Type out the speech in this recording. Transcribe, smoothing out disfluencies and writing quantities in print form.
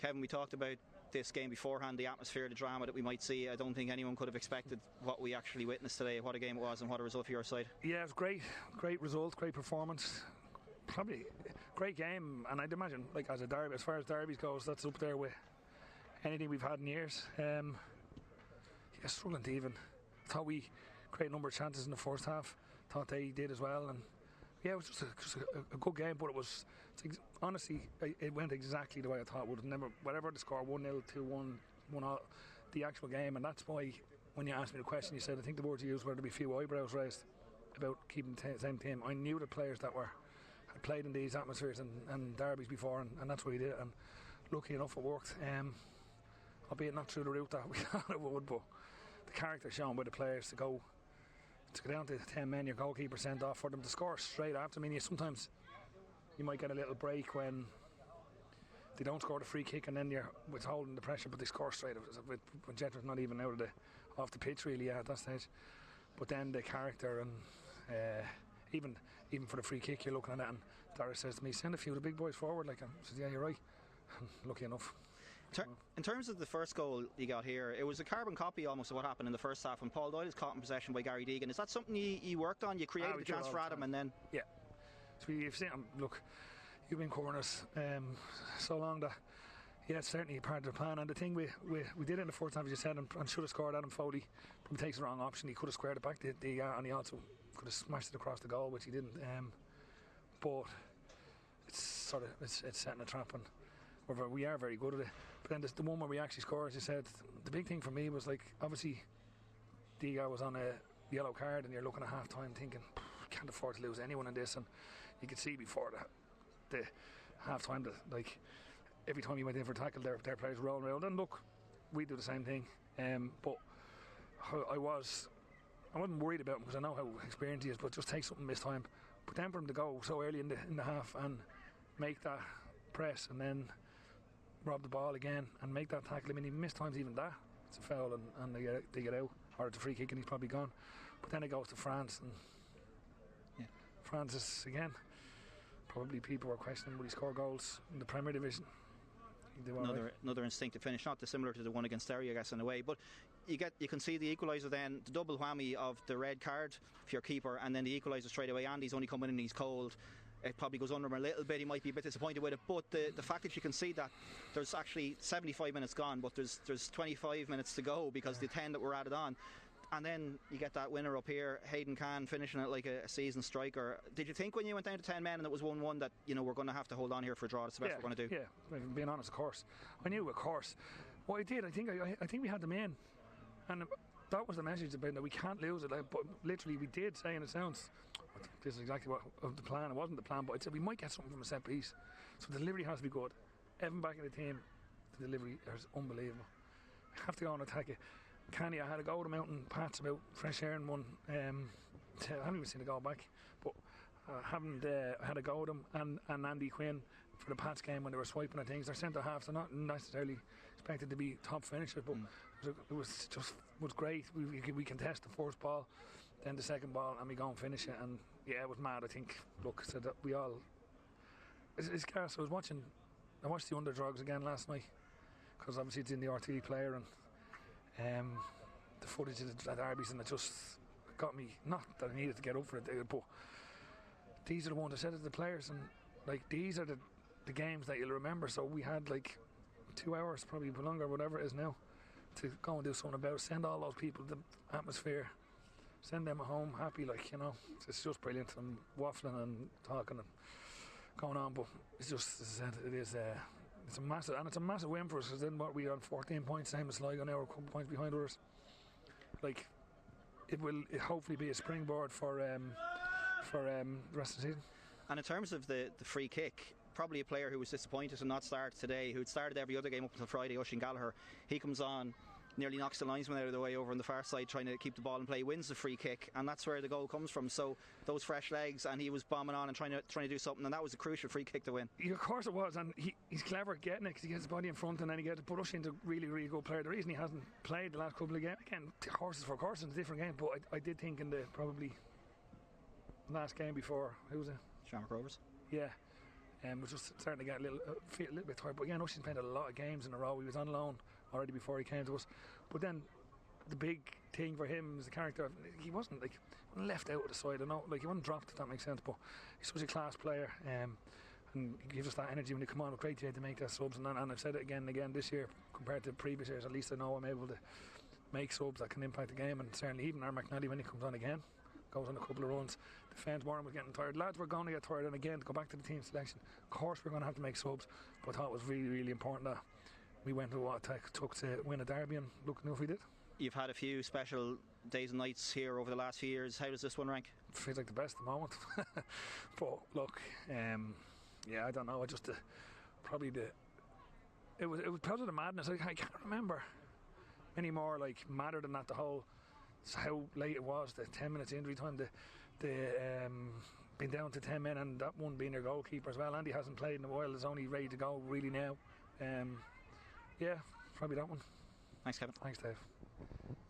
Kevin, we talked about this game beforehand, the atmosphere, the drama that we might see. I don't think anyone could have expected what we actually witnessed today, what a game it was and what a result for your side. Yeah, it was great result, great performance, probably great game, and I'd imagine, like, as a derby, as far as derbies goes, that's up there with anything we've had in years. Struggling to even, thought we created a number of chances in the first half, thought they did as well, and yeah, it was just a good game, but honestly, it went exactly the way I thought it would. Never, whatever the score, 1-0, 2-1, 1-0, the actual game, and that's why when you asked me the question, you said, I think the words you used were to be a few eyebrows raised about keeping the same team. I knew the players that had played in these atmospheres and derbies before, and that's what we did, and lucky enough it worked. Albeit not through the route that we thought it would, but the character shown by the players to go down to 10 men, your goalkeeper sent off, for them to score straight after. I mean, sometimes you might get a little break when they don't score the free kick and then you're withholding the pressure, but they score straight when Jethro's not even off the pitch really at that stage. But then the character, and even for the free kick you're looking at it, and Doherty says to me, send a few of the big boys forward. Like, I said, yeah, you're right. Lucky enough. In terms of the first goal you got here, it was a carbon copy almost of what happened in the first half when Paul Doyle is caught in possession by Gary Deegan. Is that something you worked on? You created the chance for Adam and then... Yeah. So you've seen, look, you've been corners so long that, yeah, it's certainly part of the plan. And the thing we did it in the first half, as you said, and should have scored. Adam Foley probably takes the wrong option. He could have squared it back, and he also could have smashed it across the goal, which he didn't. But it's setting a trap, and we are very good at it. But then the one where we actually score, as you said, the big thing for me was, like, obviously Diga was on a yellow card and you're looking at half time thinking, can't afford to lose anyone in this, and you could see before the half time that, like, every time you went in for a tackle their players rolling around, and look, we do the same thing, but I wasn't worried about him because I know how experienced he is, but just take something this time. But then for him to go so early in the half and make that press and then rob the ball again and make that tackle, I mean, he missed times even that, it's a foul and they get out, or it's a free kick and he's probably gone. But then it goes to France, and yeah, France is, again, probably people were questioning will he score goals in the Premier Division. Another instinctive finish, not dissimilar to the one against Derry, I guess, in a way. But you can see the equaliser then, the double whammy of the red card for your keeper, and then the equaliser straight away. Andy's only coming in, he's cold. It probably goes under him a little bit. He might be a bit disappointed with it, but the fact that you can see that there's actually 75 minutes gone, but there's 25 minutes to go because the 10 that were added on. And then you get that winner up here, Hayden Khan, finishing it like a seasoned striker. Did you think when you went down to 10 men and it was 1-1 that, you know, we're going to have to hold on here for a draw? That's the best we're going to do. Yeah, being honest, of course. I knew, of course. What I did, I think we had them in, and that was the message about that we can't lose it. Like, but literally, we did say, and it sounds, this is exactly what of the plan. It wasn't the plan, but I said we might get something from a set piece. So the delivery has to be good. Evan back in the team, the delivery is unbelievable. We have to go and attack it. Canny, I had a go at the mountain Pats about fresh air and one. I haven't even seen the goal back, but I had a go at them and Andy Quinn for the Pats game when they were swiping at things. They're centre halves, they're not necessarily expected to be top finishers, but it was great. We contest the first ball, then the second ball, and we go and finish it. And yeah, it was mad. I think. Look, so that we all. It's gas. I watched the Underdogs again last night because obviously it's in the RTE player, and the footage of the derbies, and it just got me, not that I needed to get up for it, but these are the ones I said to the players, and like these are the games that you'll remember. So we had like 2 hours, probably longer, whatever it is now, to go and do something about it. Send all those people the atmosphere, send them home happy, like, you know. It's just brilliant. I'm waffling and talking and going on, but it's just, as I said, it's a massive win for us, because then what we on 14 points, same as Sligo now, a couple points behind us. Like, it will hopefully be a springboard for the rest of the season. And in terms of the free kick, probably a player who was disappointed to not start today, who'd started every other game up until Friday, Oisin Gallagher. He comes on, nearly knocks the linesman out of the way over on the far side, trying to keep the ball in play, wins the free kick, and that's where the goal comes from. So those fresh legs, and he was bombing on and trying to do something, and that was a crucial free kick to win. Yeah, of course it was, and he's clever at getting it, because he gets his body in front, and then he gets to put us into a really, really good player. The reason he hasn't played the last couple of games, again, horses for courses, it's a different game, but I did think in the probably last game before, who was it? Shamrock Rovers. Yeah. was just starting to get feel a little bit tired. But again, Oisin's played a lot of games in a row. He was on loan already before he came to us. But then the big thing for him is the character. He wasn't left out of the side. I know, he wasn't dropped, if that makes sense. But he's such a class player, and he gives us that energy when they come on. Great to make their subs, and I've said it again and again this year compared to previous years. At least I know I'm able to make subs that can impact the game, and certainly even our McNally, when he comes on again, goes on a couple of runs. Defence Warren was getting tired. Lads were going to get tired, and again, to go back to the team selection, of course we're going to have to make subs, but I thought it was really, really important that we went to what it took to win a derby, and look if we did. You've had a few special days and nights here over the last few years. How does this one rank? Feels like the best at the moment. But look, I don't know. It was probably the madness. I can't remember any more madder than that. The whole how late it was. The 10 minutes injury time. The been down to 10 men, and that one being their goalkeeper as well. Andy hasn't played in a while. Is only ready to go really now. Probably that one. Thanks, Kevin. Thanks, Dave.